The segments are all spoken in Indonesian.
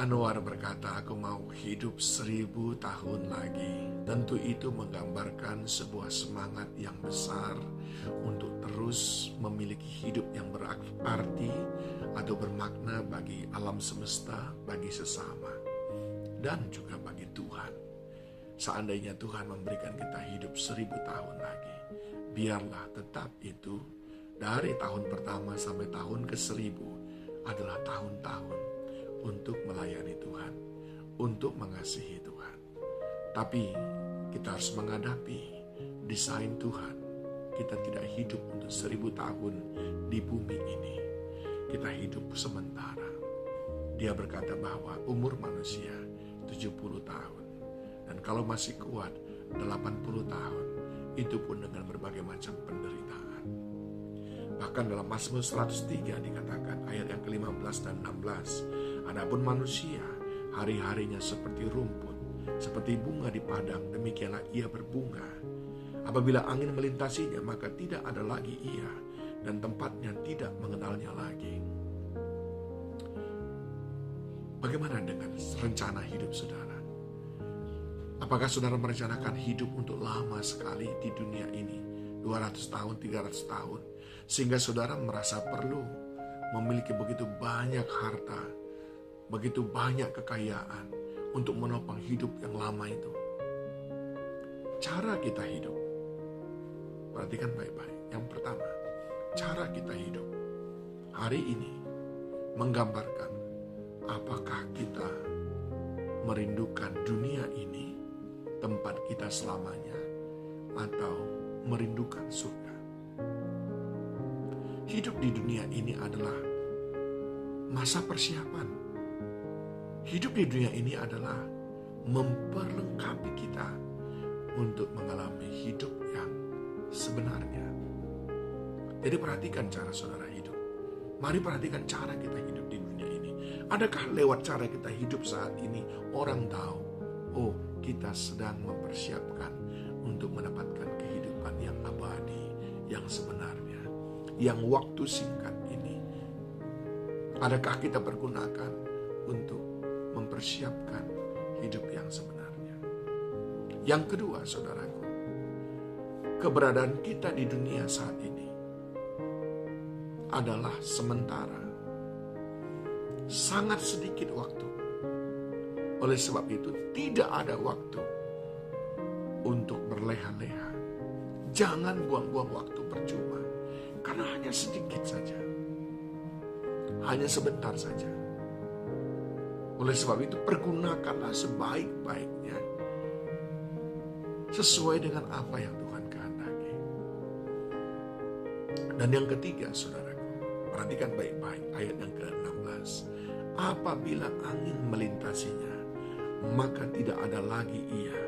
Anwar berkata, aku mau hidup 1000 tahun lagi. Tentu itu menggambarkan sebuah semangat yang besar untuk terus memiliki hidup yang berarti atau bermakna bagi alam semesta, bagi sesama, dan juga bagi Tuhan. Seandainya Tuhan memberikan kita hidup 1000 tahun lagi, biarlah tetap itu dari tahun pertama sampai tahun ke-1000 adalah tahun-tahun untuk melayani Tuhan, untuk mengasihi Tuhan. Tapi kita harus menghadapi desain Tuhan. Kita tidak hidup untuk 1000 tahun di bumi ini. Kita hidup sementara. Dia berkata bahwa umur manusia 70 tahun. Dan kalau masih kuat 80 tahun, itu pun dengan berbagai macam penderitaan. Bahkan dalam Mazmur 103 dikatakan ayat yang ke-15 dan 16, adapun manusia hari-harinya seperti rumput, seperti bunga di padang, demikianlah ia berbunga. Apabila angin melintasinya, maka tidak ada lagi ia, dan tempatnya tidak mengenalnya lagi. Bagaimana dengan rencana hidup saudara? Apakah saudara merencanakan hidup untuk lama sekali di dunia ini? 200 tahun, 300 tahun. Sehingga saudara merasa perlu memiliki begitu banyak harta, begitu banyak kekayaan untuk menopang hidup yang lama itu. Cara kita hidup, perhatikan baik-baik. Yang pertama, cara kita hidup hari ini menggambarkan apakah kita merindukan dunia ini, tempat kita selamanya, atau merindukan surga. Hidup di dunia ini adalah masa persiapan. Hidup di dunia ini adalah memperlengkapi kita untuk mengalami hidup yang sebenarnya. Jadi perhatikan cara saudara hidup. Mari perhatikan cara kita hidup di dunia ini. Adakah lewat cara kita hidup saat ini orang tahu, oh kita sedang mempersiapkan untuk mendapatkan kehidupan yang abadi, yang sebenarnya, yang waktu singkat ini. Adakah kita pergunakan untuk mempersiapkan hidup yang sebenarnya? Yang kedua, saudaraku, keberadaan kita di dunia saat ini adalah sementara. Sangat sedikit waktu. Oleh sebab itu, tidak ada waktu untuk berleha-leha. Jangan buang-buang waktu percuma. Karena hanya sedikit saja. Hanya sebentar saja. Oleh sebab itu, pergunakanlah sebaik-baiknya sesuai dengan apa yang Tuhan kehendaki. Dan yang ketiga, saudaraku, perhatikan baik-baik ayat yang ke-16. Apabila angin melintasinya, maka tidak ada lagi ia,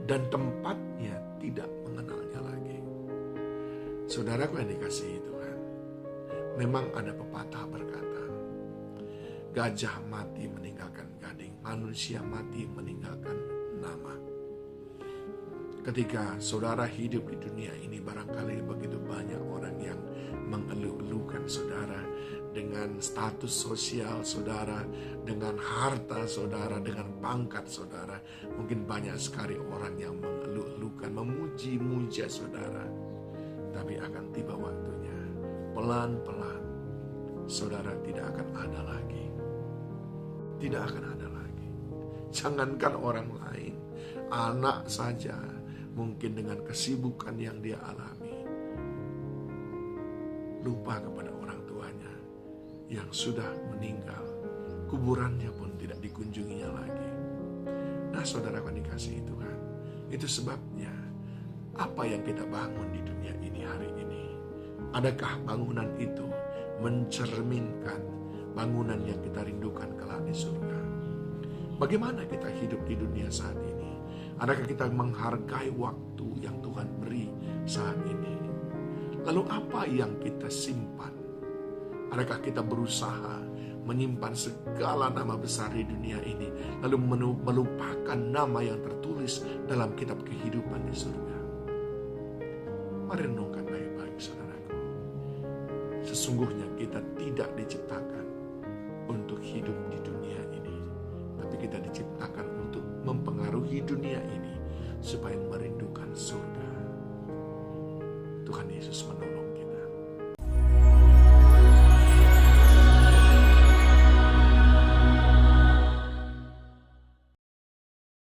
dan tempatnya tidak mengenalnya lagi. Saudaraku yang dikasihi Tuhan, memang ada pepatah berkata, gajah mati meninggalkan gading, manusia mati meninggalkan nama. Ketika saudara hidup di dunia ini, barangkali begitu banyak orang yang mengeluh-elukan saudara dengan status sosial saudara, dengan harta saudara, dengan pangkat saudara. Mungkin banyak sekali orang yang mengeluh-elukan, memuji-muja saudara. Tapi akan tiba waktunya, pelan-pelan saudara tidak akan ada lagi. Tidak akan ada lagi. Jangankan orang lain, anak saja mungkin dengan kesibukan yang dia alami, lupa kepada orang tuanya yang sudah meninggal. Kuburannya pun tidak dikunjunginya lagi. Nah, saudara yang dikasihi Tuhan, itu sebabnya apa yang kita bangun di dunia ini hari ini, adakah bangunan itu mencerminkan bangunan yang kita rindukan kelak di surga? Bagaimana kita hidup di dunia saat ini? Adakah kita menghargai waktu yang Tuhan beri saat ini? Lalu apa yang kita simpan? Adakah kita berusaha menyimpan segala nama besar di dunia ini, lalu melupakan nama yang tertulis dalam kitab kehidupan di surga? Mari renungkan baik-baik, saudaraku. Sesungguhnya kita tidak diciptakan untuk untuk hidup di dunia ini, tapi kita diciptakan untuk mempengaruhi dunia ini supaya merindukan surga. Tuhan Yesus menolong.